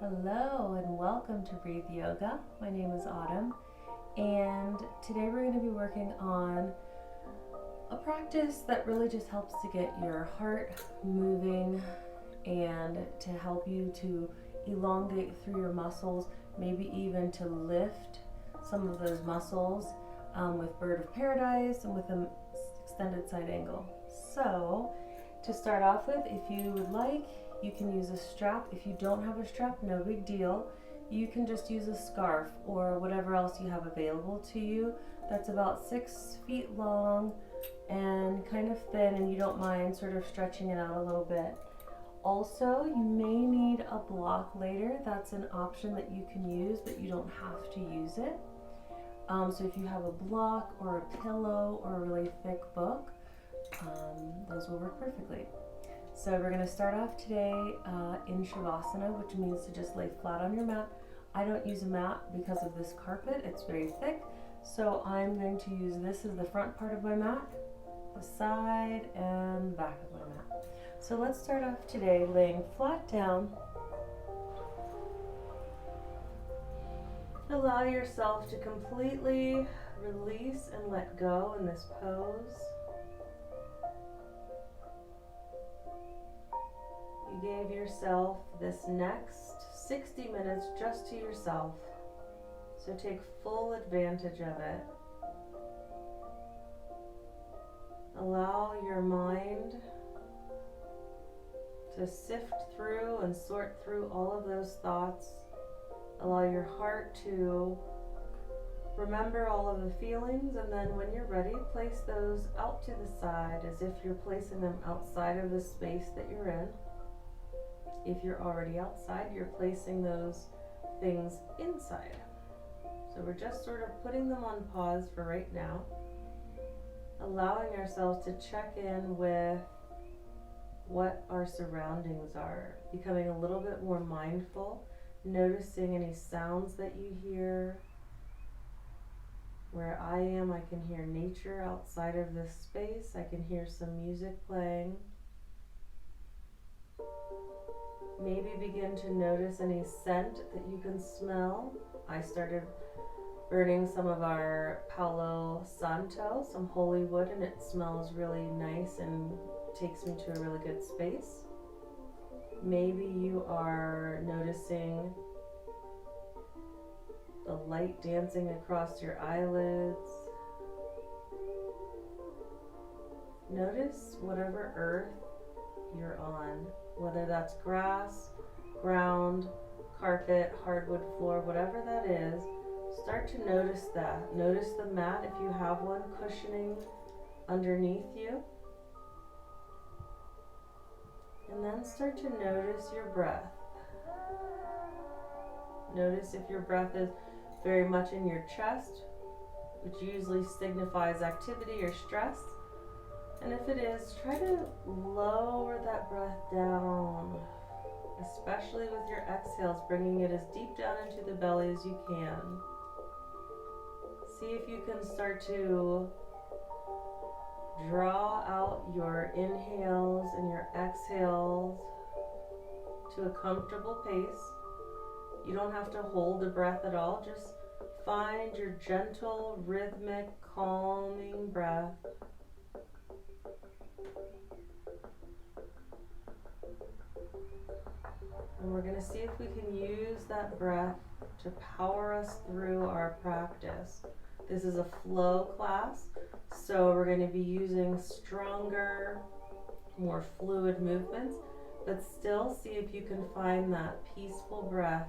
Hello and welcome to Breathe Yoga. My name is Autumn, and today we're going to be working on a practice that really just helps to get your heart moving and to help you to elongate through your muscles, maybe even to lift some of those muscles with Bird of Paradise and with an extended side angle. So, to start off with, if you would like, you can use a strap. If you don't have a strap, no big deal. You can just use a scarf or whatever else you have available to you that's about 6 feet long and kind of thin, and you don't mind sort of stretching it out a little bit. Also, you may need a block later. That's an option that you can use, but you don't have to use it. So if you have a block or a pillow or a really thick book, those will work perfectly. So we're going to start off today in Shavasana, which means to just lay flat on your mat. I don't use a mat because of this carpet. It's very thick. So I'm going to use this as the front part of my mat, the side and back of my mat. So let's start off today laying flat down. Allow yourself to completely release and let go in this pose. You gave yourself this next 60 minutes just to yourself, so take full advantage of it. Allow your mind to sift through and sort through all of those thoughts. Allow your heart to remember all of the feelings, and then when you're ready, place those out to the side as if you're placing them outside of the space that you're in. If you're already outside, you're placing those things inside. So we're just sort of putting them on pause for right now, allowing ourselves to check in with what our surroundings are, becoming a little bit more mindful, noticing any sounds that you hear. Where I am, I can hear nature outside of this space. I can hear some music playing. Maybe begin to notice any scent that you can smell. I started burning some of our Palo Santo, some holy wood, and it smells really nice and takes me to a really good space. Maybe you are noticing the light dancing across your eyelids. Notice whatever earth you're on, whether that's grass, ground, carpet, hardwood floor, whatever that is. Start to notice that. Notice the mat, if you have one, cushioning underneath you. And then start to notice your breath. Notice if your breath is very much in your chest, which usually signifies activity or stress. And if it is, try to lower that breath down, especially with your exhales, bringing it as deep down into the belly as you can. See if you can start to draw out your inhales and your exhales to a comfortable pace. You don't have to hold the breath at all. Just find your gentle, rhythmic, calming breath. And we're going to see if we can use that breath to power us through our practice. This is a flow class, so we're going to be using stronger, more fluid movements, but still see if you can find that peaceful breath.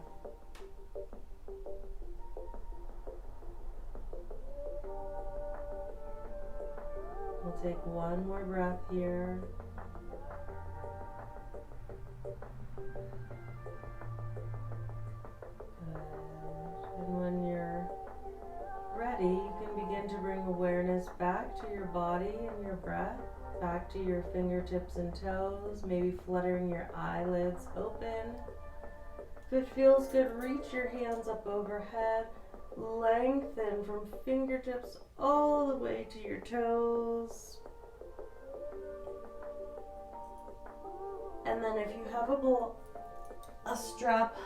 We'll take one more breath here. And when you're ready, you can begin to bring awareness back to your body and your breath, back to your fingertips and toes, maybe fluttering your eyelids open. If it feels good, reach your hands up overhead, lengthen from fingertips all the way to your toes. And then if you have a strap,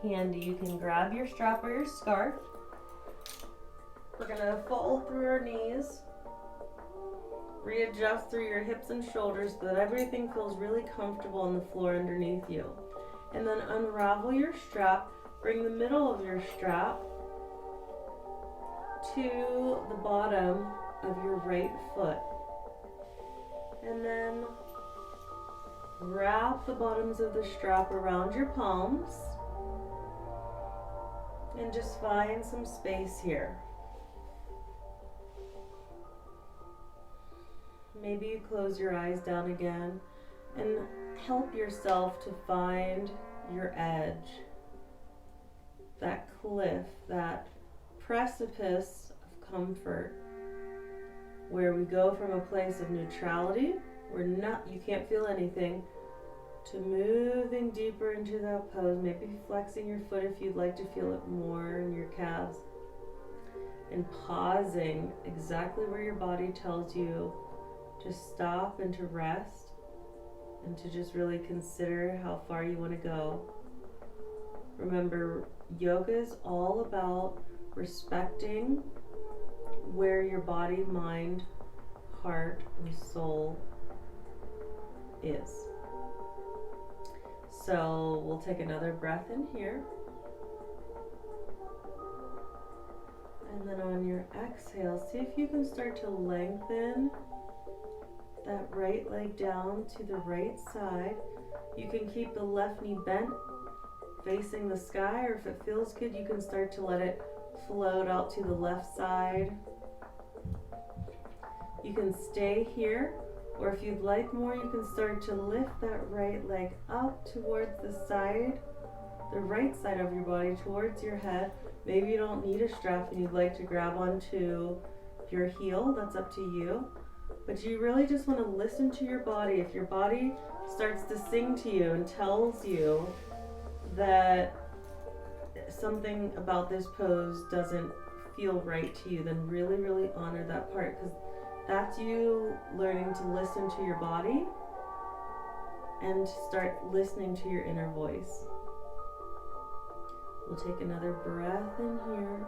handy, you can grab your strap or your scarf. We're gonna fold through our knees, readjust through your hips and shoulders so that everything feels really comfortable on the floor underneath you. And then unravel your strap, bring the middle of your strap to the bottom of your right foot. And then wrap the bottoms of the strap around your palms and just find some space here. Maybe you close your eyes down again and help yourself to find your edge, that cliff, that precipice of comfort, where we go from a place of neutrality, where you can't feel anything, to moving deeper into that pose, maybe flexing your foot if you'd like to feel it more in your calves, and pausing exactly where your body tells you to stop and to rest, and to just really consider how far you want to go. Remember, yoga is all about respecting where your body, mind, heart, and soul is. So we'll take another breath in here. And then on your exhale, see if you can start to lengthen that right leg down to the right side. You can keep the left knee bent, facing the sky, or if it feels good, you can start to let it float out to the left side. You can stay here, or if you'd like more, you can start to lift that right leg up towards the side, the right side of your body, towards your head. Maybe you don't need a strap and you'd like to grab onto your heel, that's up to you. But you really just want to listen to your body. If your body starts to sing to you and tells you that something about this pose doesn't feel right to you, then really, really honor that part, because that's you learning to listen to your body and start listening to your inner voice. We'll take another breath in here,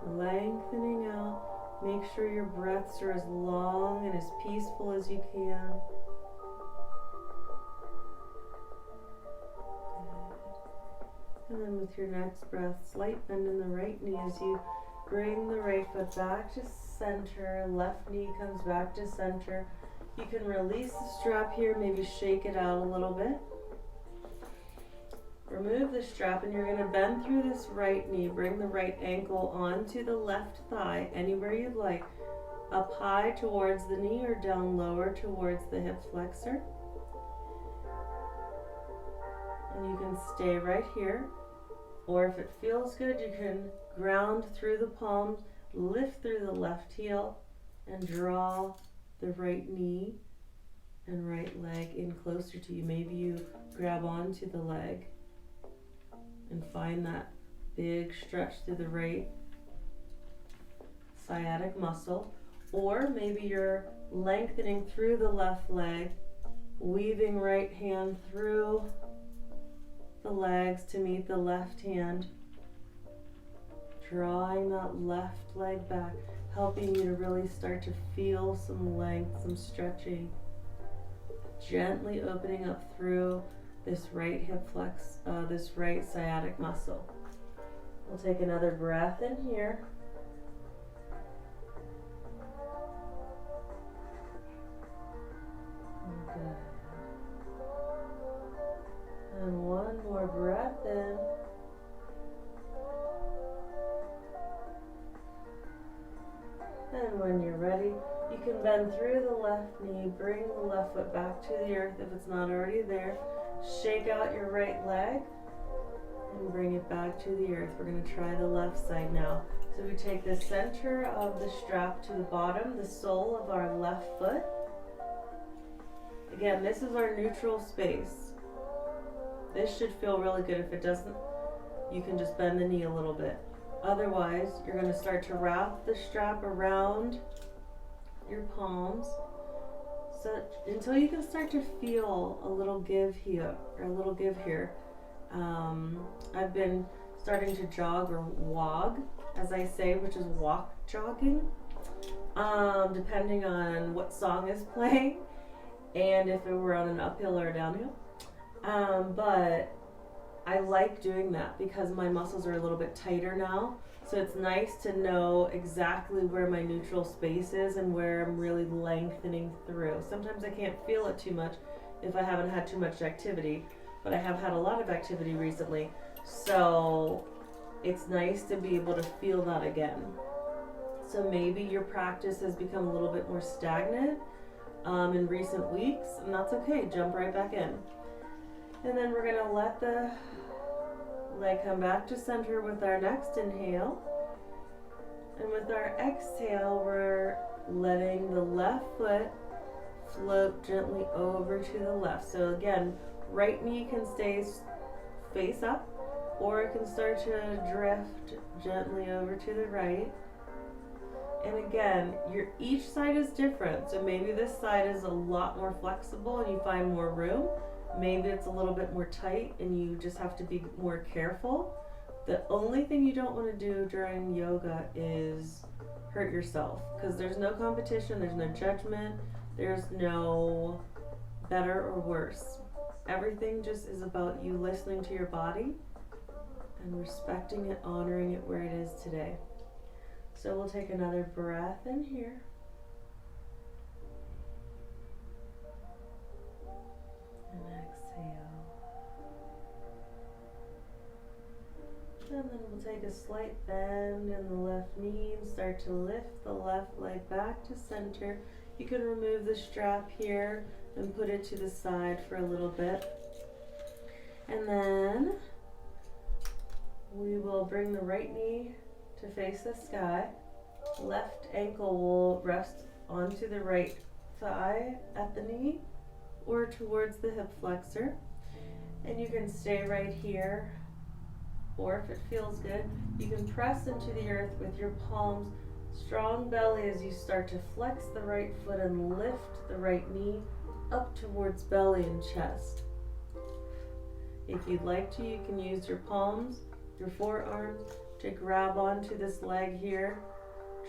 lengthening out. Make sure your breaths are as long and as peaceful as you can. Good. And then with your next breath, slight bend in the right knee as you bring the right foot back to center, left knee comes back to center. You can release the strap here, maybe shake it out a little bit. Remove the strap and you're going to bend through this right knee. Bring the right ankle onto the left thigh, anywhere you'd like. Up high towards the knee or down lower towards the hip flexor. And you can stay right here. Or if it feels good, you can ground through the palms, lift through the left heel, and draw the right knee and right leg in closer to you. Maybe you grab onto the leg and find that big stretch through the right sciatic muscle. Or maybe you're lengthening through the left leg, weaving right hand through the legs to meet the left hand, drawing that left leg back, helping you to really start to feel some length, some stretching, gently opening up through this right hip flex, this right sciatic muscle. We'll take another breath in here. Good. And one more breath in. And when you're ready, you can bend through the left knee, bring the left foot back to the earth if it's not already there. Shake out your right leg and bring it back to the earth. We're going to try the left side now. So we take the center of the strap to the bottom, the sole of our left foot. Again, this is our neutral space. This should feel really good. If it doesn't, you can just bend the knee a little bit. Otherwise, you're going to start to wrap the strap around your palms until you can start to feel a little give here, or a little give here. I've been starting to jog or wog, as I say, which is walk jogging, depending on what song is playing and if it were on an uphill or a downhill. But I like doing that because my muscles are a little bit tighter now. So it's nice to know exactly where my neutral space is and where I'm really lengthening through. Sometimes I can't feel it too much if I haven't had too much activity, but I have had a lot of activity recently. So it's nice to be able to feel that again. So maybe your practice has become a little bit more stagnant in recent weeks, and that's okay. Jump right back in. And then we're gonna let the leg come back to center with our next inhale. And with our exhale, we're letting the left foot float gently over to the left. So again, right knee can stay face up, or it can start to drift gently over to the right. And again, each side is different. So maybe this side is a lot more flexible and you find more room. Maybe it's a little bit more tight and you just have to be more careful. The only thing you don't want to do during yoga is hurt yourself, because there's no competition, there's no judgment, there's no better or worse. Everything just is about you listening to your body and respecting it, honoring it where it is today. So we'll take another breath in here. And exhale. And then we'll take a slight bend in the left knee and start to lift the left leg back to center. You can remove the strap here and put it to the side for a little bit. And then we will bring the right knee to face the sky. Left ankle will rest onto the right thigh at the knee or towards the hip flexor. And you can stay right here, or if it feels good, you can press into the earth with your palms, strong belly as you start to flex the right foot and lift the right knee up towards belly and chest. If you'd like to, you can use your palms, your forearms, to grab onto this leg here,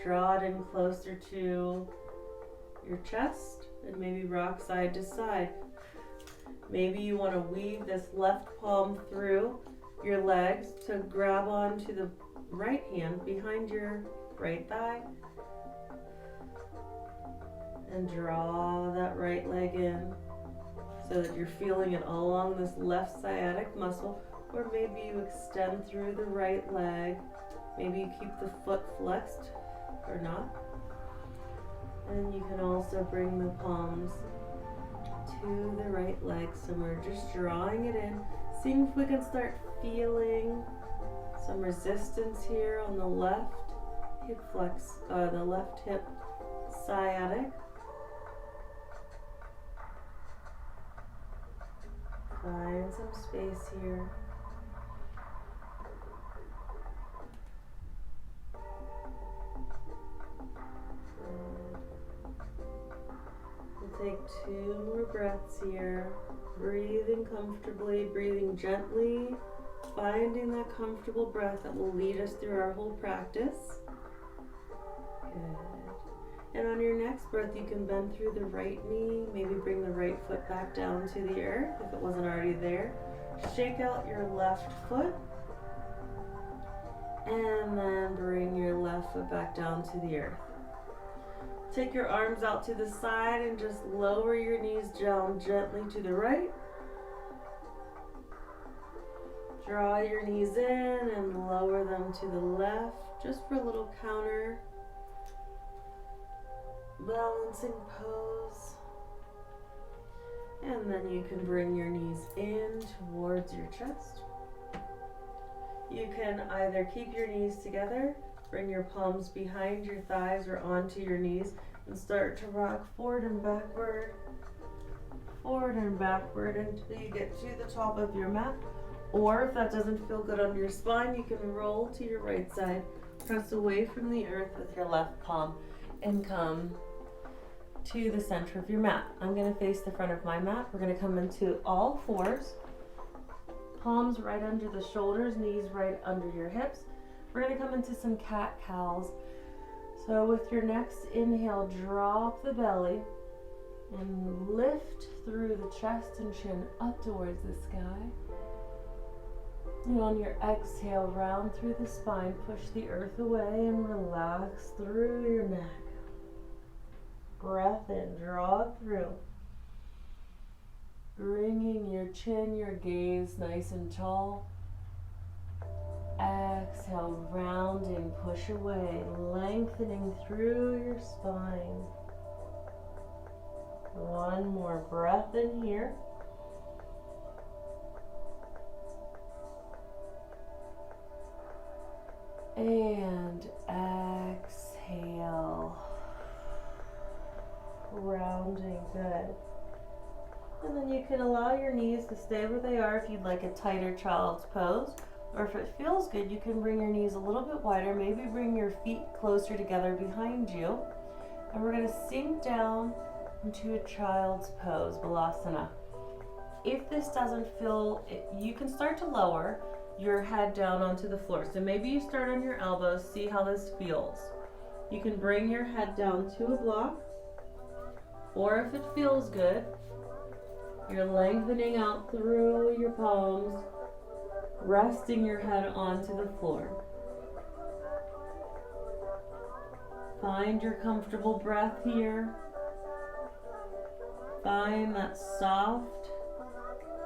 draw it in closer to your chest, and maybe rock side to side. Maybe you want to weave this left palm through your legs to grab onto the right hand behind your right thigh and draw that right leg in so that you're feeling it all along this left sciatic muscle. Or maybe you extend through the right leg. Maybe you keep the foot flexed or not. And you can also bring the palms to the right leg. So we're just drawing it in, seeing if we can start feeling some resistance here on the left hip flex, the left hip sciatic. Find some space here. We'll take 2 more breaths here. Breathing comfortably, breathing gently, finding that comfortable breath that will lead us through our whole practice. Good. And on your next breath, you can bend through the right knee, maybe bring the right foot back down to the earth if it wasn't already there. Shake out your left foot, and then bring your left foot back down to the earth. Take your arms out to the side and just lower your knees down gently to the right. Draw your knees in and lower them to the left, just for a little counter balancing pose. And then you can bring your knees in towards your chest. You can either keep your knees together, bring your palms behind your thighs or onto your knees, and start to rock forward and backward until you get to the top of your mat. Or if that doesn't feel good on your spine, you can roll to your right side, press away from the earth with your left palm, and come to the center of your mat. I'm going to face the front of my mat. We're going to come into all fours, palms right under the shoulders, knees right under your hips. We're gonna come into some cat-cows. So with your next inhale, drop the belly and lift through the chest and chin up towards the sky. And on your exhale, round through the spine, push the earth away and relax through your neck. Breath in, draw through. Bringing your chin, your gaze nice and tall. Exhale, rounding, push away, lengthening through your spine. One more breath in here. And exhale. Rounding, good. And then you can allow your knees to stay where they are if you'd like a tighter child's pose. Or if it feels good, you can bring your knees a little bit wider, maybe bring your feet closer together behind you. And we're going to sink down into a child's pose, Balasana. If this doesn't feel, you can start to lower your head down onto the floor. So maybe you start on your elbows, see how this feels. You can bring your head down to a block, or if it feels good, you're lengthening out through your palms, resting your head onto the floor. Find your comfortable breath here. Find that soft,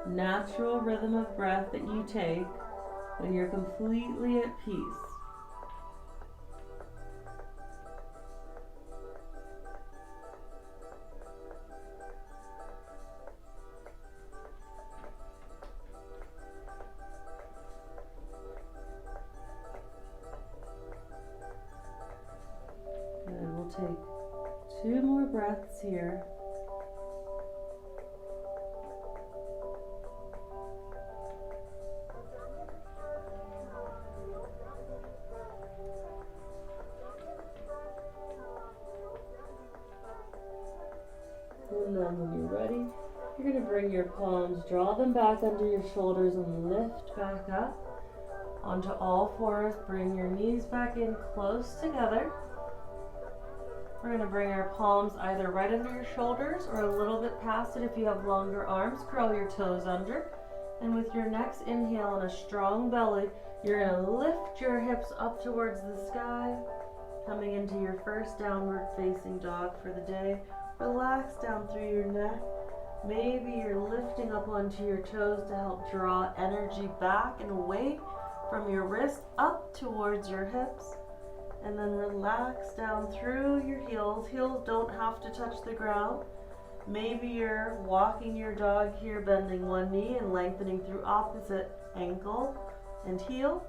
natural rhythm of breath that you take when you're completely at peace. And we'll take 2 more breaths here. And then when you're ready, you're going to bring your palms, draw them back under your shoulders and lift back up onto all fours. Bring your knees back in close together. We're going to bring our palms either right under your shoulders or a little bit past it if you have longer arms. Curl your toes under. And with your next inhale and a strong belly, you're going to lift your hips up towards the sky, coming into your first downward facing dog for the day. Relax down through your neck. Maybe you're lifting up onto your toes to help draw energy back and away from your wrist up towards your hips. And then relax down through your heels. Heels don't have to touch the ground. Maybe you're walking your dog here, bending one knee and lengthening through opposite ankle and heel.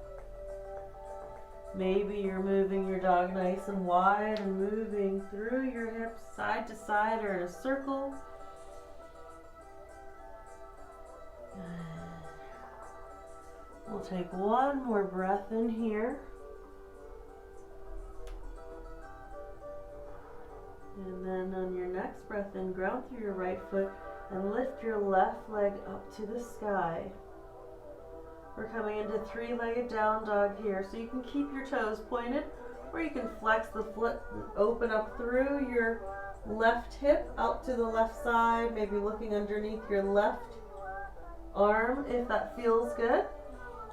Maybe you're moving your dog nice and wide and moving through your hips side to side or in a circle. We'll take one more breath in here. And then on your next breath in, ground through your right foot and lift your left leg up to the sky. We're coming into 3-legged down dog here, so you can keep your toes pointed, or you can flex the foot and open up through your left hip out to the left side, maybe looking underneath your left arm if that feels good.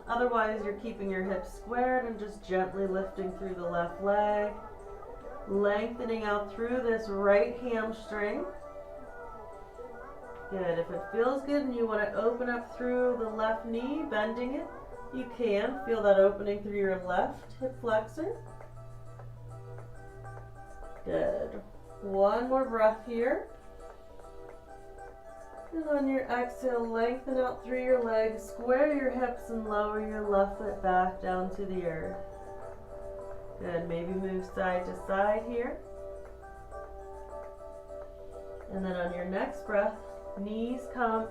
Otherwise, you're keeping your hips squared and just gently lifting through the left leg, lengthening out through this right hamstring. Good. If it feels good and you want to open up through the left knee, bending it, you can. Feel that opening through your left hip flexor. Good. One more breath here. And on your exhale, lengthen out through your legs, square your hips and lower your left foot back down to the earth. Good. Maybe move side to side here. And then on your next breath, knees come,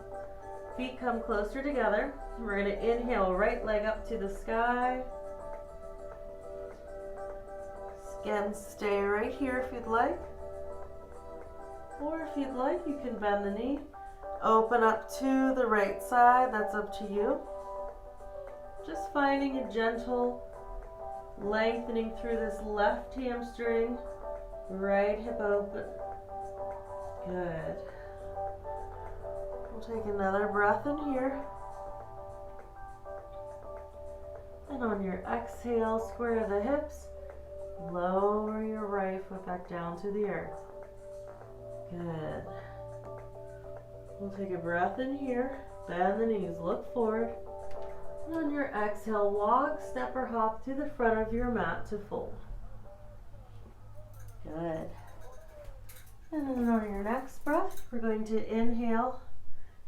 feet come closer together. We're going to inhale, right leg up to the sky. Again, stay right here if you'd like. Or if you'd like, you can bend the knee. Open up to the right side, that's up to you. finding a gentle lengthening through this left hamstring, right hip open. Good. We'll take another breath in here. And on your exhale, square the hips, lower your right foot back down to the earth. Good. We'll take a breath in here, bend the knees, look forward. And on your exhale, walk, step, or hop to the front of your mat to fold. Good. And then on your next breath, we're going to inhale.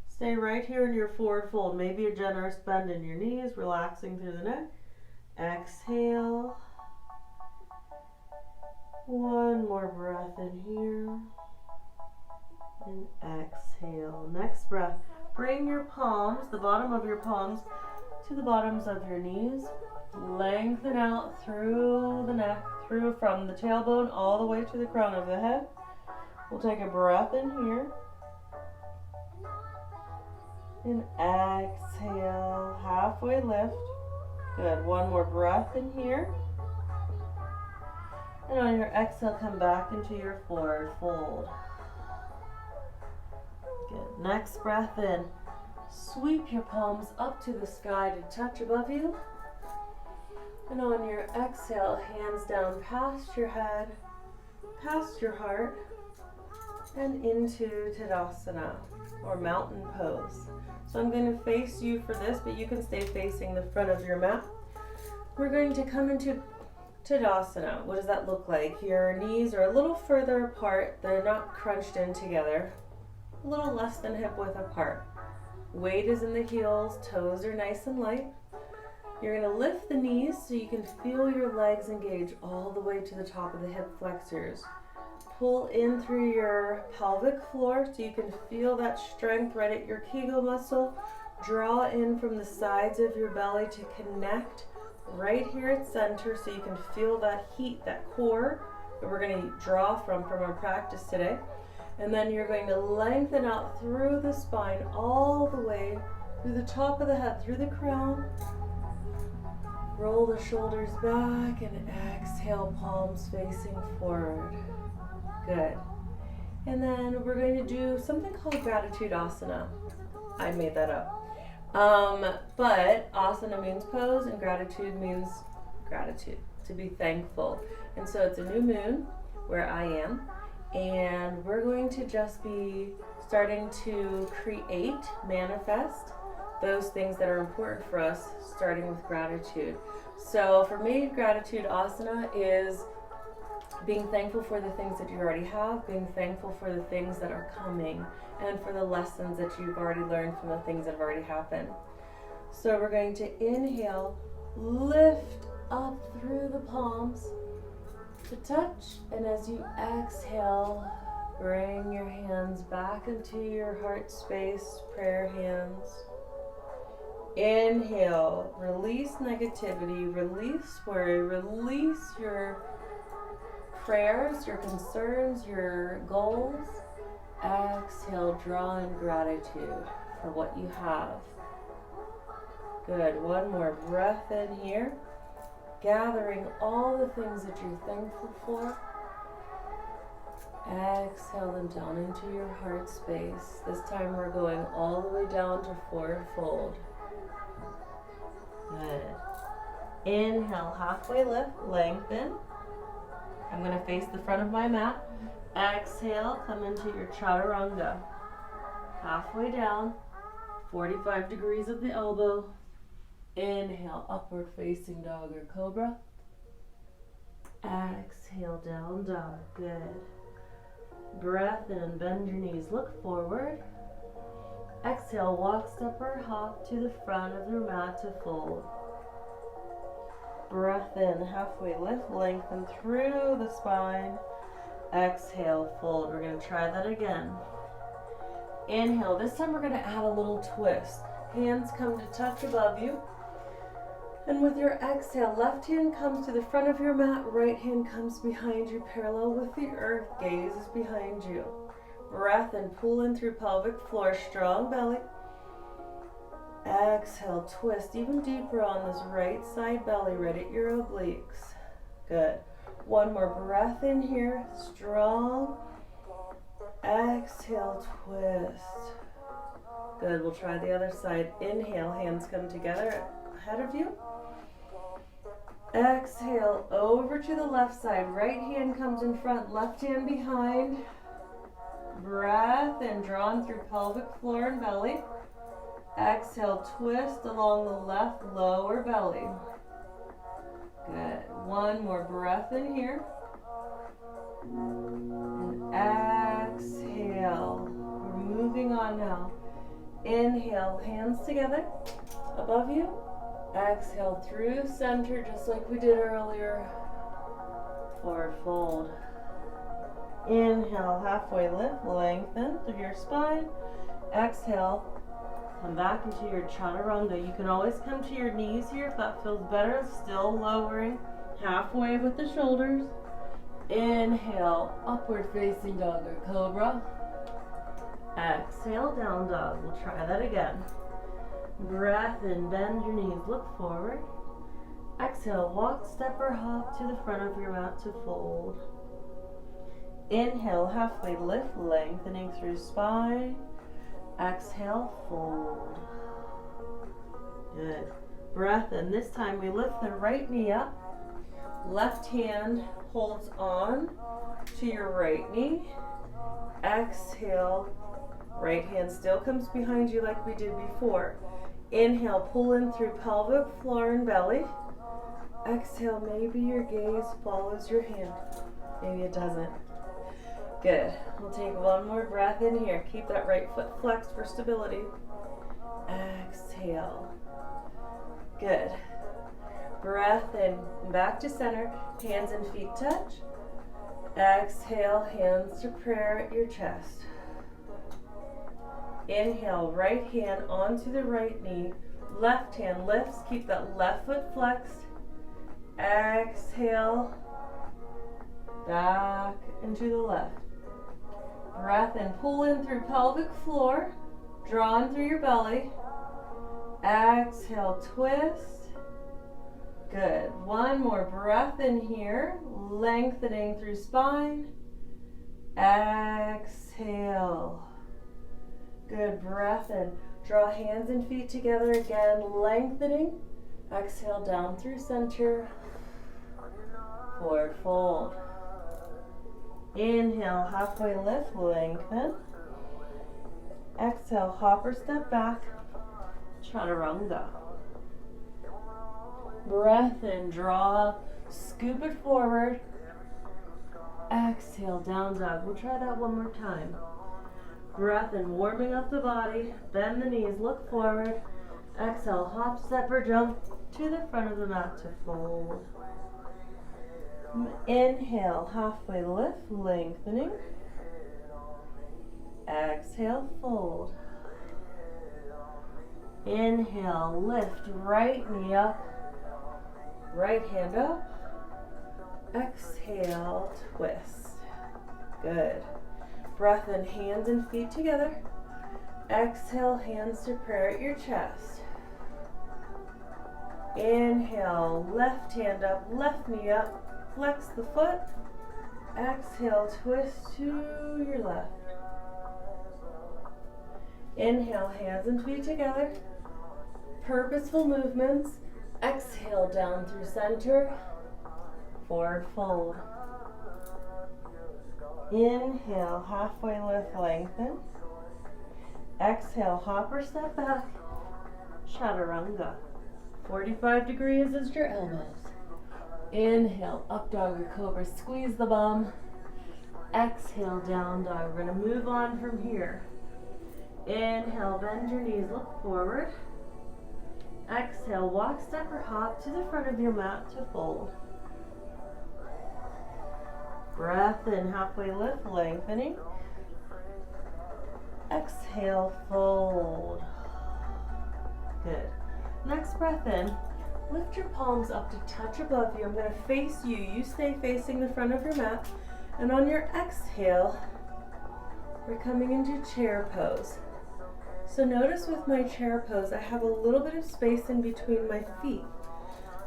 Stay right here in your forward fold. Maybe a generous bend in your knees, relaxing through the neck. Exhale. One more breath in here. And exhale. Next breath. Bring your palms, the bottom of your palms, to the bottoms of your knees. Lengthen out through the neck, through from the tailbone all the way to the crown of the head. We'll take a breath in here. And exhale, halfway lift. Good, one more breath in here. And on your exhale, come back into your forward fold. Good, next breath in. Sweep your palms up to the sky to touch above you. And on your exhale, hands down past your head, past your heart, and into Tadasana, or mountain pose. So I'm going to face you for this, but you can stay facing the front of your mat. We're going to come into Tadasana. What does that look like? Your knees are a little further apart. They're not crunched in together. A little less than hip width apart. Weight is in the heels. Toes are nice and light. You're going to lift the knees so you can feel your legs engage all the way to the top of the hip flexors. Pull in through your pelvic floor so you can feel that strength right at your Kegel muscle. Draw in from the sides of your belly to connect right here at center so you can feel that heat, that core that we're going to draw from our practice today. And then you're going to lengthen out through the spine all the way through the top of the head, through the crown. Roll the shoulders back and exhale, palms facing forward. Good. And then we're going to do something called Gratitude Asana. I made that up. But asana means pose and gratitude means gratitude, to be thankful. And so it's a new moon where I am, and we're going to just be starting to create, manifest those things that are important for us, starting with gratitude. So for me, gratitude asana is being thankful for the things that you already have, being thankful for the things that are coming, and for the lessons that you've already learned from the things that have already happened. So we're going to inhale, lift up through the palms to touch, and as you exhale, bring your hands back into your heart space, prayer hands. Inhale, release negativity, release worry, release your prayers, your concerns, your goals. Exhale, draw in gratitude for what you have. Good, one more breath in here. Gathering all the things that you're thankful for. Exhale them down into your heart space. This time we're going all the way down to forward fold. Good. Inhale, halfway lift, lengthen. I'm going to face the front of my mat. Exhale, come into your chaturanga. Halfway down, 45 degrees at the elbow. Inhale, upward facing dog or cobra. Exhale, down dog. Good. Breath in, bend your knees, look forward. Exhale, walk, step, or hop to the front of your mat to fold. Breath in, halfway lift, lengthen through the spine. Exhale, fold. We're going to try that again. Inhale. This time we're going to add a little twist. Hands come to touch above you. And with your exhale, left hand comes to the front of your mat, right hand comes behind you, parallel with the earth, gaze is behind you. Breath in, pull in through pelvic floor, strong belly. Exhale, twist even deeper on this right side belly, right at your obliques. Good. One more breath in here, strong. Exhale, twist. Good, we'll try the other side. Inhale, hands come together ahead of you. Exhale, over to the left side. Right hand comes in front, left hand behind. Breath in, drawn through pelvic floor and belly. Exhale, twist along the left lower belly. Good. One more breath in here. And exhale. We're moving on now. Inhale, hands together above you. Exhale through center, just like we did earlier. Forward fold. Inhale, halfway lift, lengthen through your spine. Exhale, come back into your chaturanga. You can always come to your knees here if that feels better. Still lowering halfway with the shoulders. Inhale, upward facing dog or cobra. Exhale, down dog. We'll try that again. Breath in, bend your knees, look forward. Exhale, walk, step or hop to the front of your mat to fold. Inhale, halfway lift, lengthening through spine. Exhale, fold. Good. Breath in. This time we lift the right knee up. Left hand holds on to your right knee. Exhale. Right hand still comes behind you like we did before. Inhale, pull in through pelvic floor and belly. Exhale, maybe your gaze follows your hand. Maybe it doesn't. Good. We'll take one more breath in here. Keep that right foot flexed for stability. Exhale. Good. Breath in, back to center. Hands and feet touch. Exhale, hands to prayer at your chest. Inhale, right hand onto the right knee. Left hand lifts. Keep that left foot flexed. Exhale. Back into the left. Breath in, pull in through pelvic floor. Drawn through your belly. Exhale, twist. Good. One more breath in here. Lengthening through spine. Exhale. Good. Breath in. Draw hands and feet together again. Lengthening. Exhale down through center. Forward fold. Inhale, halfway lift, lengthen. Exhale, hopper step back. Chaturanga. Breath in, draw, scoop it forward. Exhale, down dog. We'll try that one more time. Breath in, warming up the body. Bend the knees, look forward. Exhale, hop, step, or jump to the front of the mat to fold. Inhale, halfway lift, lengthening. Exhale, fold. Inhale, lift, right knee up. Right hand up. Exhale, twist. Good. Breath in, hands and feet together. Exhale, hands to prayer at your chest. Inhale, left hand up, left knee up. Flex the foot. Exhale, twist to your left. Inhale, hands and feet together. Purposeful movements. Exhale, down through center. Forward fold. Inhale, halfway lift, lengthen. Exhale, hopper step back. Chaturanga. 45 degrees is your elbows. Inhale, up dog or cobra, squeeze the bum. Exhale, down dog. We're going to move on from here. Inhale, bend your knees, look forward. Exhale, walk, step, or hop to the front of your mat to fold. Breath in, halfway lift, lengthening. Exhale, fold. Good. Next breath in. Lift your palms up to touch above you. I'm going to face you. You stay facing the front of your mat. And on your exhale, we're coming into chair pose. So notice with my chair pose, I have a little bit of space in between my feet.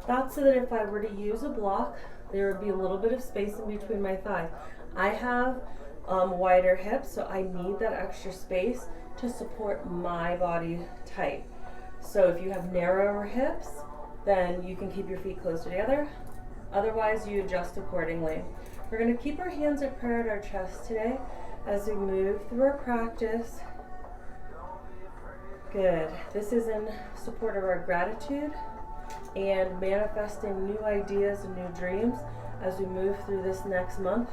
That's so that if I were to use a block, there would be a little bit of space in between my thighs. I have wider hips, so I need that extra space to support my body type. So if you have narrower hips, then you can keep your feet close together. Otherwise, you adjust accordingly. We're going to keep our hands at prayer at our chest today as we move through our practice. Good. This is in support of our gratitude and manifesting new ideas and new dreams as we move through this next month.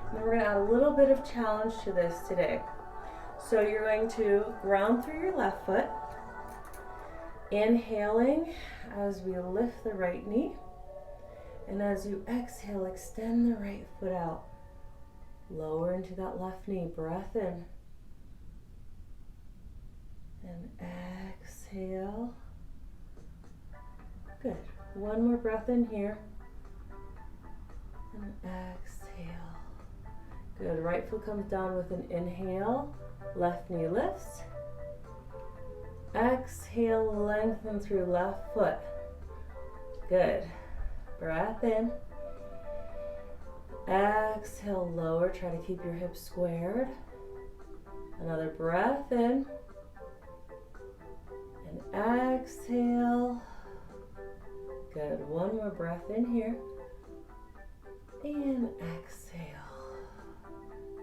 And then we're going to add a little bit of challenge to this today. So you're going to ground through your left foot, inhaling as we lift the right knee, and as you exhale, extend the right foot out. Lower into that left knee, breath in, and exhale. Good. One more breath in here, and exhale. Good. Right foot comes down with an inhale, left knee lifts. Exhale, lengthen through left foot. Good. Breath in. Exhale, lower. Try to keep your hips squared. Another breath in. And exhale. Good. One more breath in here. And exhale.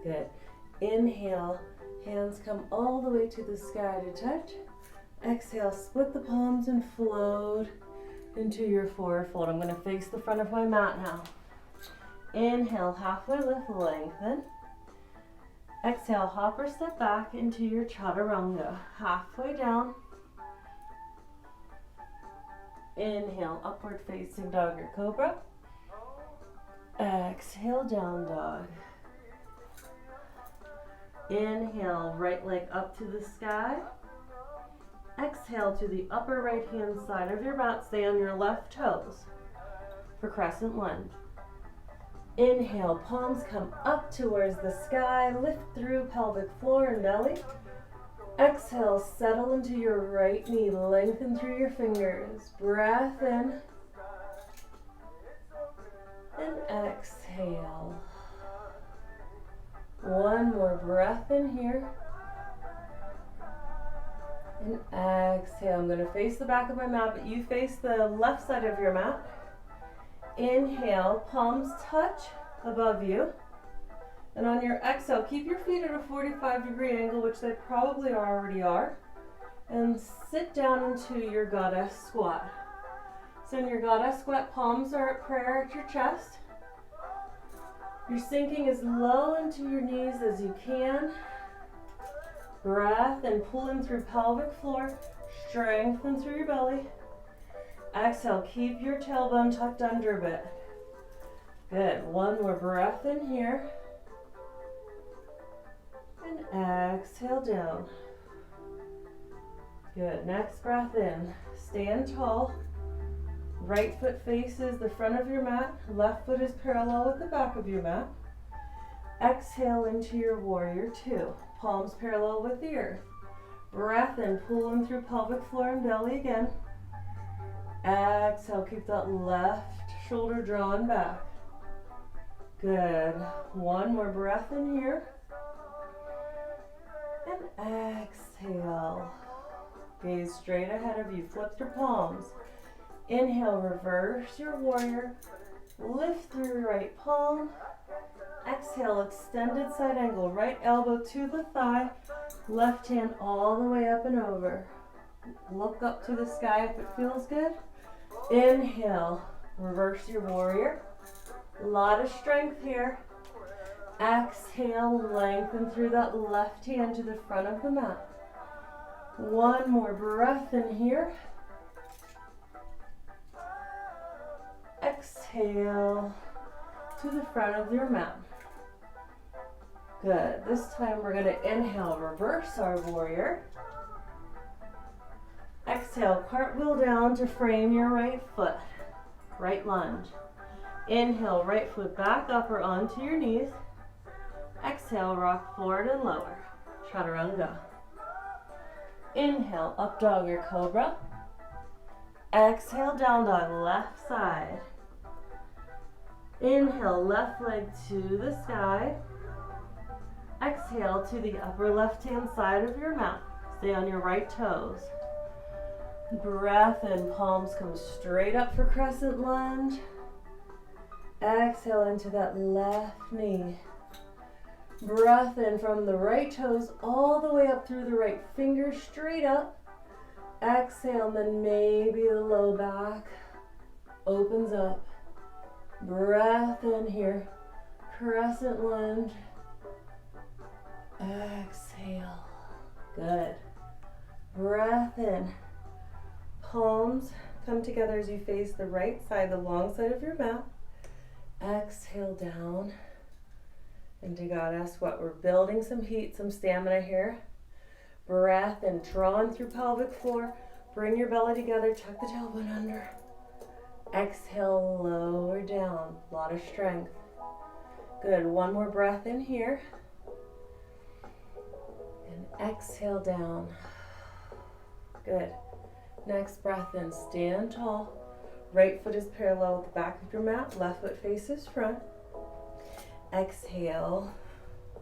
Good. Inhale. Hands come all the way to the sky to touch. Exhale, split the palms and float into your forward fold. I'm going to face the front of my mat now. Inhale, halfway lift, lengthen. Exhale, hop or step back into your chaturanga. Halfway down. Inhale, upward facing dog or cobra. Exhale, down dog. Inhale, right leg up to the sky. Exhale to the upper right hand side of your mat. Stay on your left toes for crescent lunge. Inhale, palms come up towards the sky. Lift through pelvic floor and belly. Exhale, settle into your right knee. Lengthen through your fingers. Breath in. And exhale. One more breath in here. And exhale. I'm going to face the back of my mat, but you face the left side of your mat. Inhale, palms touch above you. And on your exhale, keep your feet at a 45-degree angle, which they probably already are. And sit down into your goddess squat. So in your goddess squat, palms are at prayer at your chest. You're sinking as low into your knees as you can. Breath and pull in through pelvic floor. Strengthen through your belly. Exhale, keep your tailbone tucked under a bit. Good. One more breath in here. And exhale down. Good. Next breath in. Stand tall. Right foot faces the front of your mat. Left foot is parallel with the back of your mat. Exhale into your warrior two. Palms parallel with the earth. Breath in, pull in through pelvic floor and belly again. Exhale, keep that left shoulder drawn back. Good. One more breath in here. And exhale. Gaze straight ahead of you. Flip your palms. Inhale, reverse your warrior. Lift through your right palm. Exhale, extended side angle. Right elbow to the thigh. Left hand all the way up and over. Look up to the sky if it feels good. Inhale, reverse your warrior. A lot of strength here. Exhale, lengthen through that left hand to the front of the mat. One more breath in here. Exhale to the front of your mat. Good. This time we're going to inhale, reverse our warrior. Exhale, cartwheel down to frame your right foot. Right lunge. Inhale, right foot back up or onto your knees. Exhale, rock forward and lower. Chaturanga. Inhale, up dog or cobra. Exhale, down dog, left side. Inhale, left leg to the sky. Exhale to the upper left-hand side of your mat. Stay on your right toes. Breath in, palms come straight up for crescent lunge. Exhale into that left knee. Breath in from the right toes all the way up through the right fingers, straight up. Exhale, and then maybe the low back opens up. Breath in here. Crescent lunge. Exhale. Good. Breath in. Palms come together as you face the right side, the long side of your mat. Exhale down into Goddess squat. We're building some heat, some stamina here. Breath and drawing through pelvic floor. Bring your belly together, tuck the tailbone under. Exhale, lower down. A lot of strength. Good. One more breath in here. And exhale down. Good. Next breath in. Stand tall. Right foot is parallel with the back of your mat. Left foot faces front. Exhale,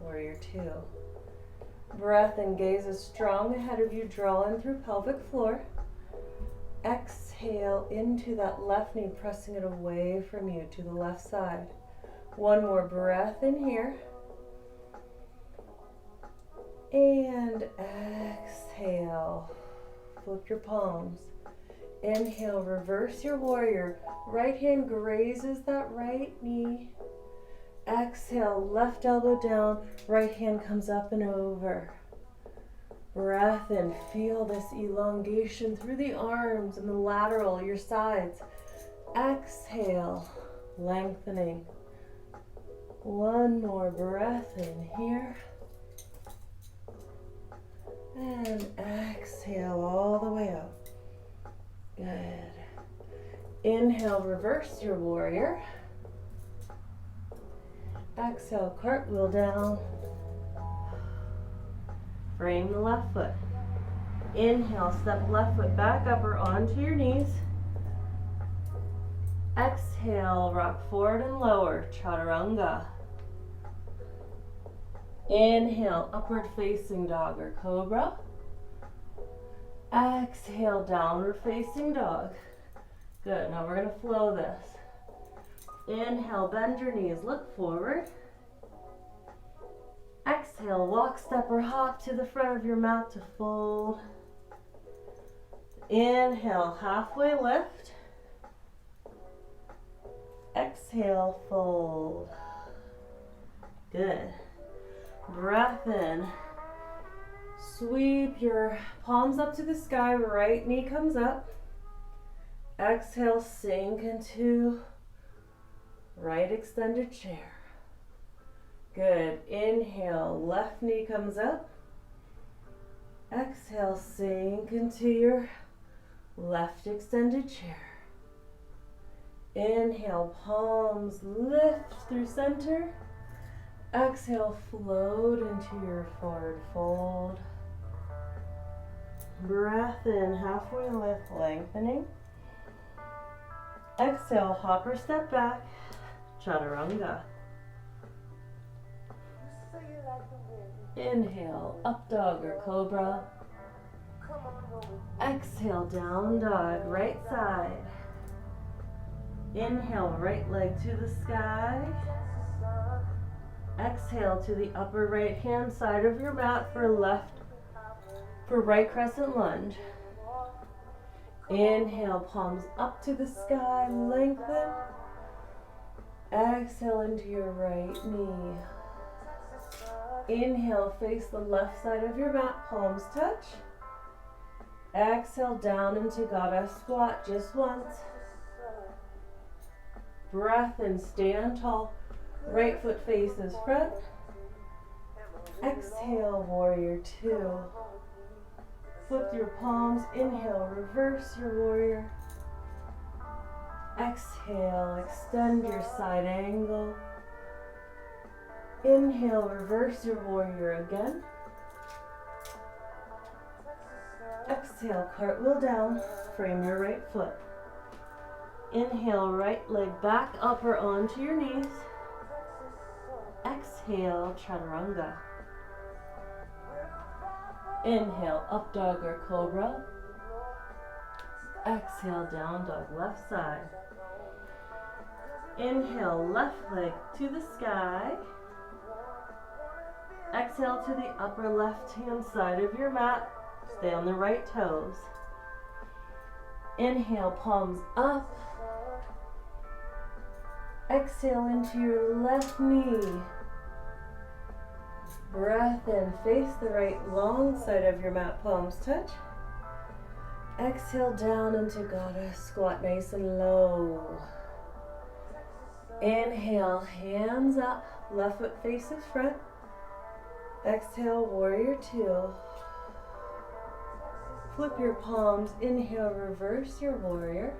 warrior two. Breath and gaze is strong ahead of you, drawing through pelvic floor. Exhale into that left knee, pressing it away from you to the left side. One more breath in here. And exhale. Flip your palms. Inhale, reverse your warrior. Right hand grazes that right knee. Exhale, left elbow down, right hand comes up and over. Breath in, feel this elongation through the arms and the lateral, your sides. Exhale, lengthening. One more breath in here. And exhale all the way up. Good. Inhale, reverse your warrior. Exhale, cartwheel down. Frame the left foot. Inhale, step left foot back up or onto your knees. Exhale, rock forward and lower, chaturanga. Inhale, upward facing dog or cobra. Exhale, downward facing dog. Good, now we're gonna flow this. Inhale, bend your knees, look forward. Exhale, walk, step, or hop to the front of your mat to fold. Inhale, halfway lift. Exhale, fold. Good. Breath in. Sweep your palms up to the sky, right knee comes up. Exhale, sink into right extended chair. Good. Inhale, left knee comes up. Exhale, sink into your left extended chair. Inhale, palms lift through center. Exhale, float into your forward fold. Breath in, halfway lift, lengthening. Exhale, hop or step back, chaturanga. Inhale, up dog or cobra. Exhale, down dog, right side. Inhale, right leg to the sky. Exhale to the upper right hand side of your mat for right crescent lunge. Inhale, palms up to the sky, lengthen. Exhale into your right knee. Inhale, face the left side of your mat, palms touch. Exhale, down into goddess squat just once. Breath in, stand tall. Right foot faces front. Exhale, warrior two. Flip your palms. Inhale, reverse your warrior. Exhale, extend your side angle. Inhale, reverse your warrior again. Exhale, cartwheel down, frame your right foot. Inhale, right leg back up or onto your knees. Exhale, chaturanga. Inhale, up dog or cobra. Exhale, down dog, left side. Inhale, left leg to the sky. Exhale to the upper left hand side of your mat. Stay on the right toes. Inhale, palms up. Exhale into your left knee. Breath in, face the right long side of your mat, palms touch. Exhale down into goddess, squat nice and low. Inhale, hands up, left foot faces front. Exhale, warrior two. Flip your palms, inhale, reverse your warrior.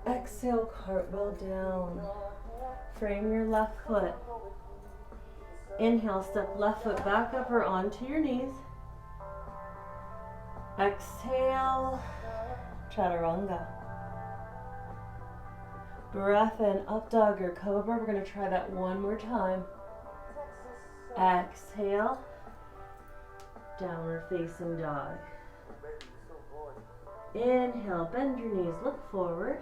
Exhale, cartwheel down. Frame your left foot. Inhale, step left foot back up or onto your knees. Exhale, chaturanga. Breath in, up dog or cobra. We're going to try that one more time. Exhale, downward facing dog. Inhale, bend your knees, look forward.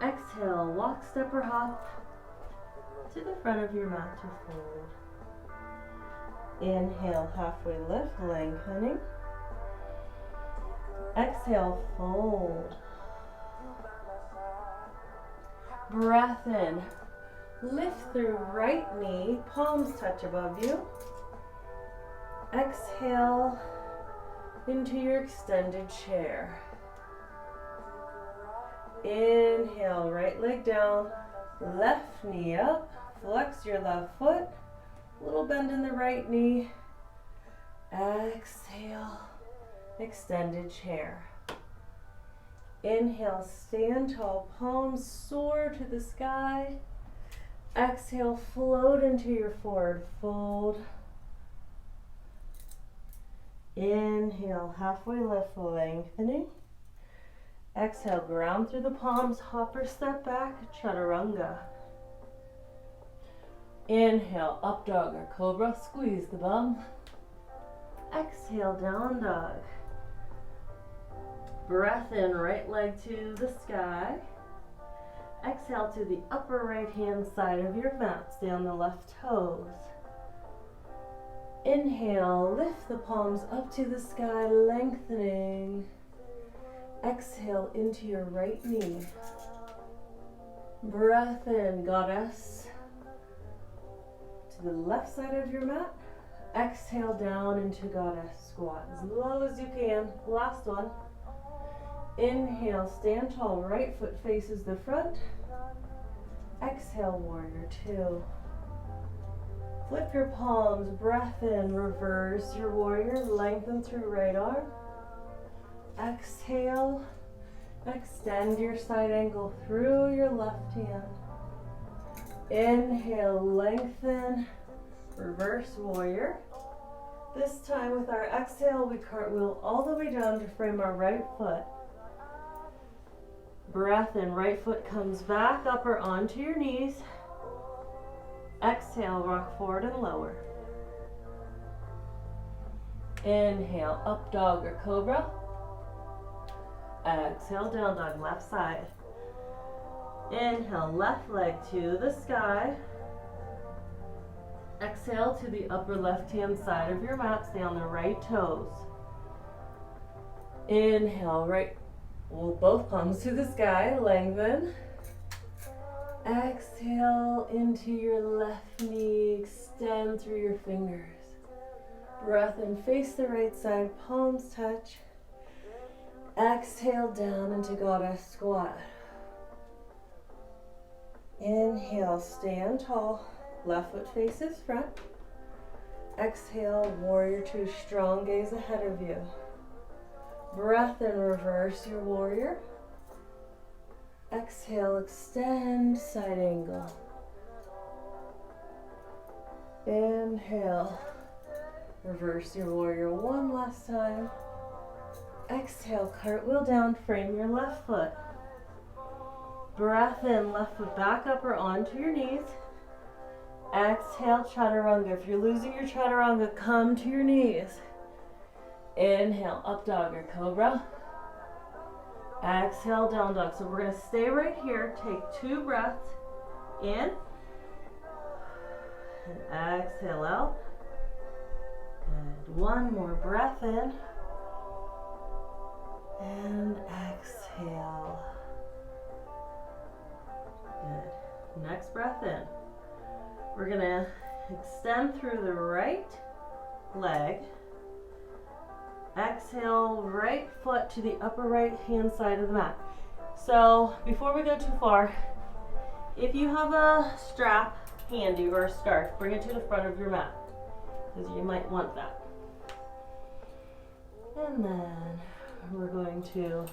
Exhale, walk, step or hop to the front of your mat to fold. Inhale, halfway lift, lengthening. Exhale, fold. Breath in. Lift through right knee, palms touch above you. Exhale into your extended chair. Inhale, right leg down, left knee up, flex your left foot, little bend in the right knee. Exhale, extended chair. Inhale, stand tall, palms soar to the sky. Exhale, float into your forward fold. Inhale, halfway lift, lengthening. Exhale, ground through the palms, hop or step back, chaturanga. Inhale, up dog or cobra, squeeze the bum. Exhale, down dog. Breath in, right leg to the sky. Exhale to the upper right hand side of your mat. Stay on the left toes. Inhale, lift the palms up to the sky, lengthening. Exhale into your right knee. Breath in, goddess. To the left side of your mat. Exhale down into goddess squat as low as you can. Last one. Inhale, stand tall, right foot faces the front. Exhale, warrior two. Flip your palms, breath in, reverse your warrior, lengthen through right arm. Exhale, extend your side ankle through your left hand. Inhale, lengthen, reverse warrior. This time with our exhale, we cartwheel all the way down to frame our right foot. Breath in, right foot comes back up or onto your knees. Exhale, rock forward and lower. Inhale, up dog or cobra. Exhale, down dog, left side. Inhale, left leg to the sky. Exhale to the upper left hand side of your mat. Stay on the right toes. Inhale, right. Both palms to the sky, lengthen. Exhale into your left knee, extend through your fingers. Breath in, face the right side, palms touch. Exhale down into goddess squat. Inhale, stand tall, left foot faces front. Exhale, warrior two, strong gaze ahead of you. Breath in, reverse your warrior. Exhale, extend, side angle. Inhale, Reverse your warrior one last time. Exhale, cartwheel down, frame your left foot. Breath in, left foot back up or onto your knees. Exhale, chaturanga. If you're losing your chaturanga, come to your knees. Inhale, up dog or cobra. Exhale, down dog. So we're going to stay right here. Take 2 breaths in. And exhale out. Good. One more breath in. And exhale. Good. Next breath in. We're going to extend through the right leg. Exhale, right foot to the upper right hand side of the mat. So before we go too far, if you have a strap handy or a scarf, bring it to the front of your mat because you might want that. And then we're going to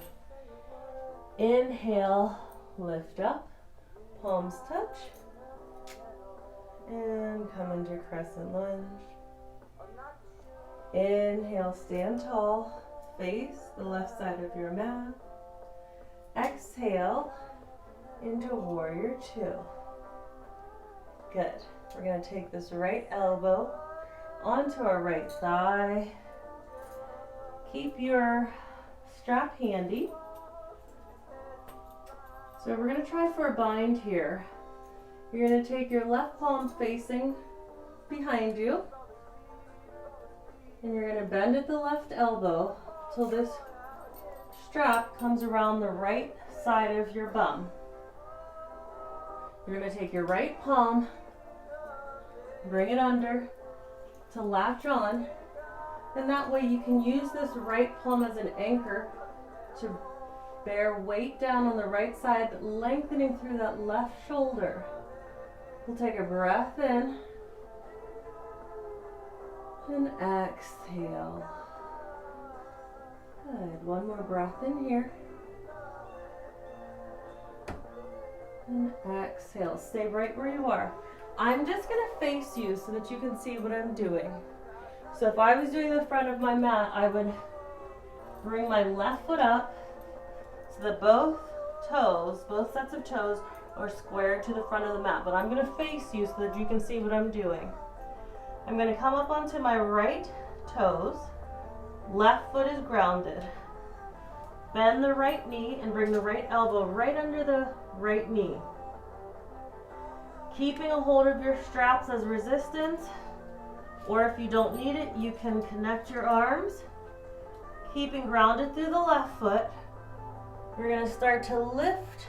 inhale, lift up, palms touch, and come into crescent lunge. Inhale, stand tall, face the left side of your mat. Exhale into warrior 2. Good. We're going to take this right elbow onto our right thigh. Keep your strap handy. So we're going to try for a bind here. You're going to take your left palm facing behind you. And you're going to bend at the left elbow till this strap comes around the right side of your bum. You're going to take your right palm, bring it under to latch on, and that way you can use this right palm as an anchor to bear weight down on the right side, lengthening through that left shoulder. We'll take a breath in. And exhale. Good. One more breath in here. And exhale. Stay right where you are. I'm just going to face you so that you can see what I'm doing. So if I was doing the front of my mat, I would bring my left foot up so that both sets of toes are squared to the front of the mat. But I'm going to face you so that you can see what I'm doing. I'm going to come up onto my right toes. Left foot is grounded. Bend the right knee and bring the right elbow right under the right knee. Keeping a hold of your straps as resistance, or if you don't need it, you can connect your arms. Keeping grounded through the left foot. You're going to start to lift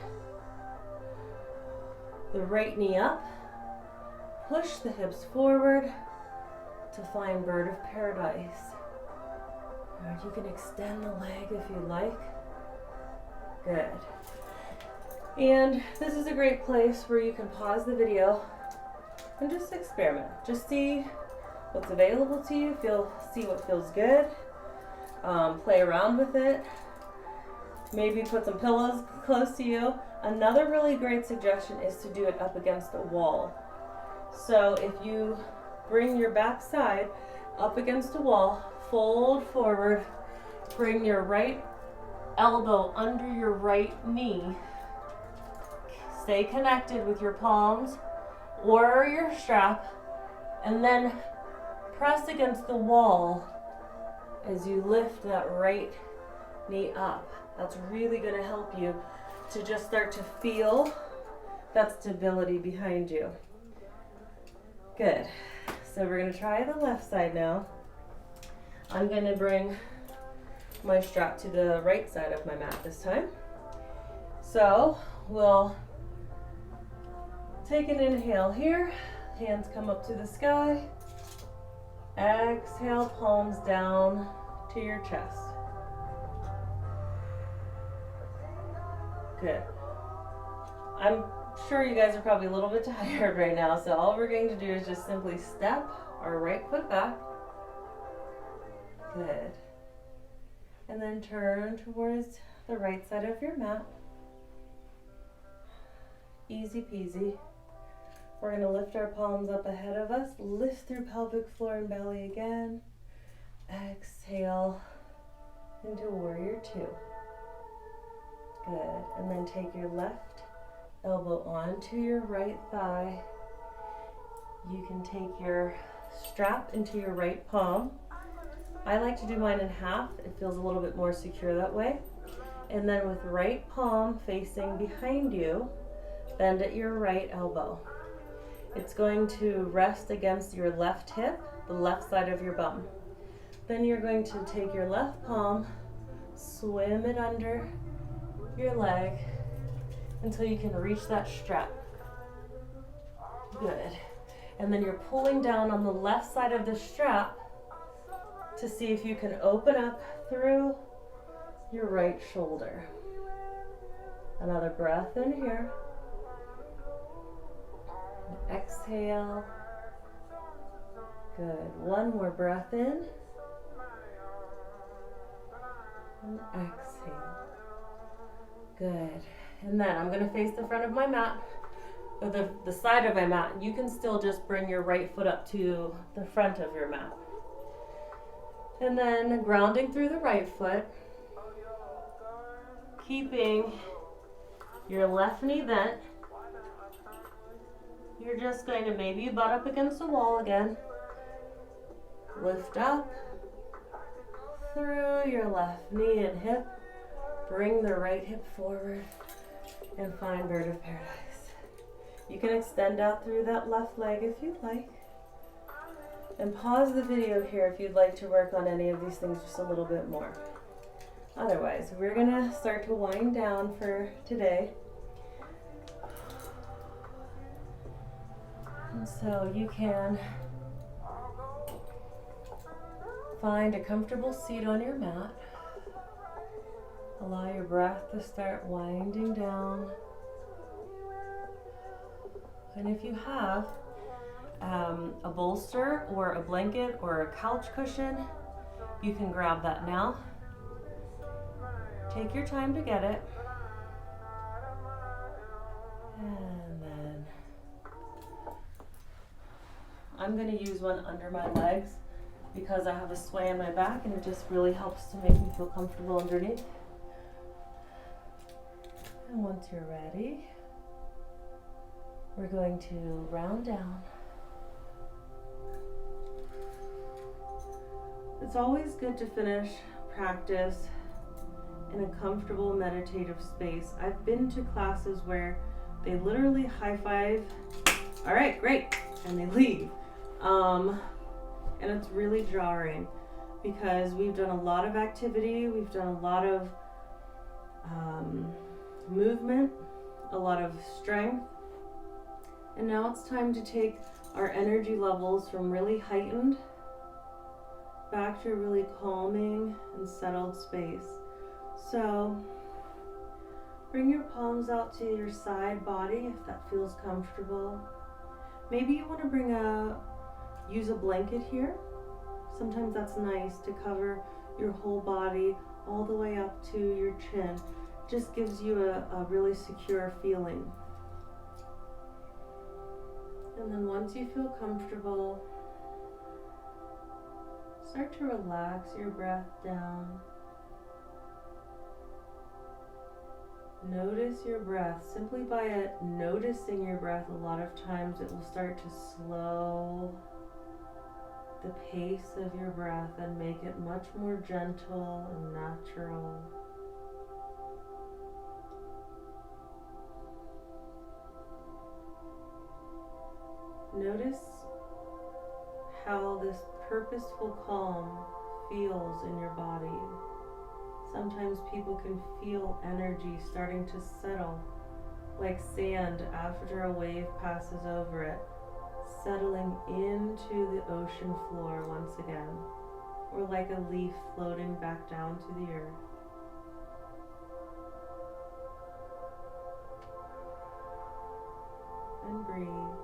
the right knee up. Push the hips forward to find bird of paradise. Or you can extend the leg if you like. Good. And this is a great place where you can pause the video and just experiment. Just see what's available to you, see what feels good. Play around with it. Maybe put some pillows close to you. Another really great suggestion is to do it up against a wall. So if you bring your back side up against a wall, fold forward, bring your right elbow under your right knee. Stay connected with your palms or your strap, and then press against the wall as you lift that right knee up. That's really going to help you to just start to feel that stability behind you. Good. So we're going to try the left side now. I'm going to bring my strap to the right side of my mat this time. So we'll take an inhale here. Hands come up to the sky. Exhale, palms down to your chest. Good. I'm sure you guys are probably a little bit tired right now, so all we're going to do is just simply step our right foot back. Good. And then turn towards the right side of your mat. Easy peasy. We're going to lift our palms up ahead of us, lift through pelvic floor and belly again. Exhale into warrior two. Good. And then take your left elbow onto your right thigh. You can take your strap into your right palm. I like to do mine in half. It feels a little bit more secure that way. And then with right palm facing behind you, bend at your right elbow. It's going to rest against your left hip, the left side of your bum. Then you're going to take your left palm, swim it under your leg until you can reach that strap. Good. And then you're pulling down on the left side of the strap to see if you can open up through your right shoulder. Another breath in here. Exhale. Good. One more breath in. And exhale. Good. And then I'm going to face the front of my mat, or the side of my mat. You can still just bring your right foot up to the front of your mat. And then grounding through the right foot, keeping your left knee bent. You're just going to maybe butt up against the wall again. Lift up through your left knee and hip. Bring the right hip forward and find bird of paradise. You can extend out through that left leg if you'd like. And pause the video here if you'd like to work on any of these things just a little bit more. Otherwise, we're gonna start to wind down for today. And so you can find a comfortable seat on your mat. Allow your breath to start winding down. And if you have a bolster or a blanket or a couch cushion, you can grab that now. Take your time to get it. And then I'm going to use one under my legs because I have a sway in my back and it just really helps to make me feel comfortable underneath. And once you're ready, we're going to round down. It's always good to finish practice in a comfortable meditative space. I've been to classes where they literally high five, all right, great, and they leave. And it's really jarring because we've done a lot of activity, we've done a lot of movement, a lot of strength, and now it's time to take our energy levels from really heightened back to a really calming and settled space. So bring your palms out to your side body if that feels comfortable. Maybe you want to use a blanket here. Sometimes that's nice to cover your whole body all the way up to your chin. Just gives you a really secure feeling. And then once you feel comfortable, start to relax your breath down. Notice your breath. Simply by noticing your breath, a lot of times it will start to slow the pace of your breath and make it much more gentle and natural. Notice how this purposeful calm feels in your body. Sometimes people can feel energy starting to settle, like sand after a wave passes over it, settling into the ocean floor once again, or like a leaf floating back down to the earth. And breathe.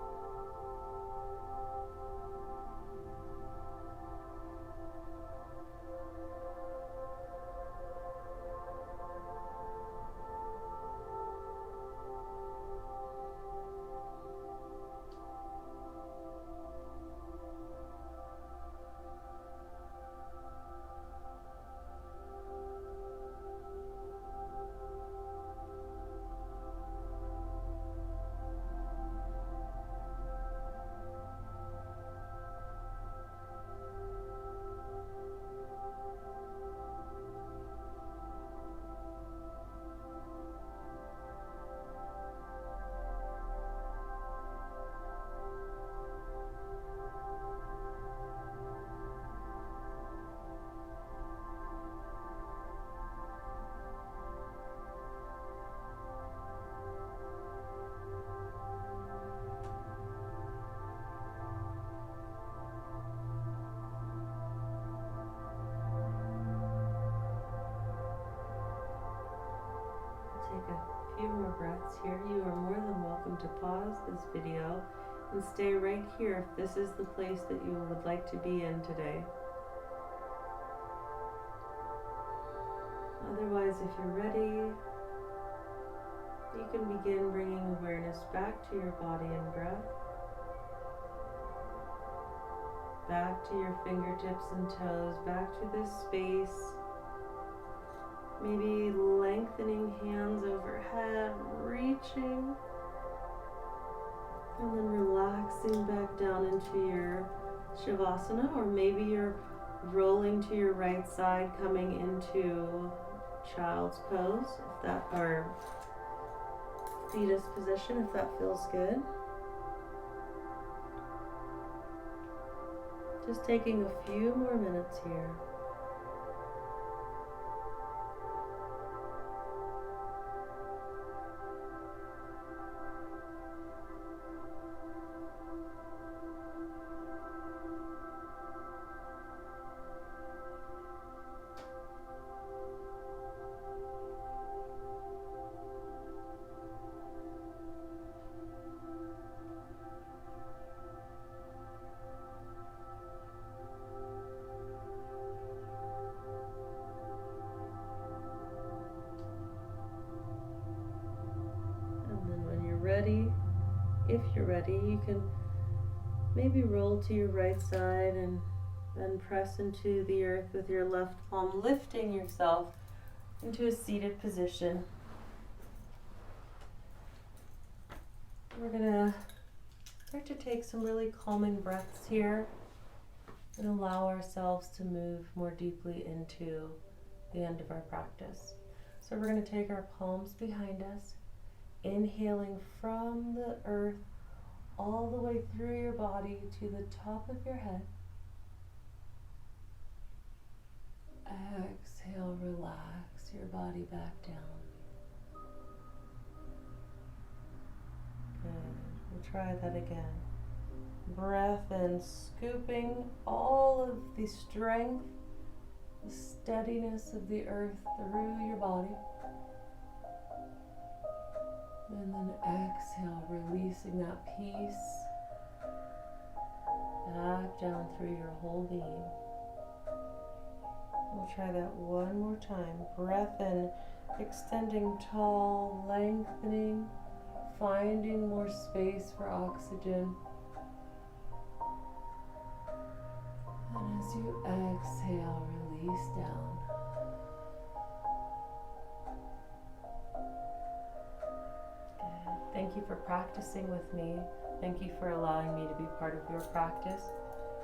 take a few more breaths here. You are more than welcome to pause this video and stay right here if this is the place that you would like to be in today. Otherwise, if you're ready, you can begin bringing awareness back to your body and breath, back to your fingertips and toes, back to this space. Maybe lengthening hands overhead, reaching, and then relaxing back down into your Shavasana, or maybe you're rolling to your right side, coming into child's pose, if that, or fetus position, if that feels good. Just taking a few more minutes here. If you're ready, you can maybe roll to your right side and then press into the earth with your left palm, lifting yourself into a seated position. We're gonna start to take some really calming breaths here and allow ourselves to move more deeply into the end of our practice. So we're gonna take our palms behind us, inhaling from the earth all the way through your body to the top of your head. Exhale, relax your body back down. Good. We'll try that again. Breath in, scooping all of the strength, the steadiness of the earth through your body. And then exhale, releasing that peace back down through your whole being. We'll try that one more time. Breath in, extending tall, lengthening, finding more space for oxygen. And as you exhale, release down. Thank you for practicing with me. Thank you for allowing me to be part of your practice.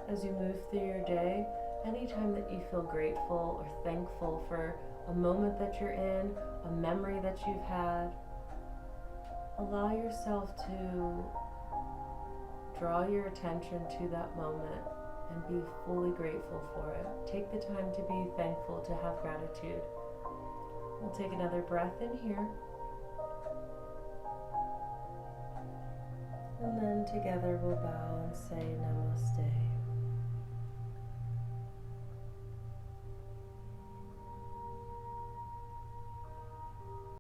As you move through your day, anytime that you feel grateful or thankful for a moment that you're in, a memory that you've had, allow yourself to draw your attention to that moment and be fully grateful for it. Take the time to be thankful, to have gratitude. We'll take another breath in here. And then together we'll bow and say namaste.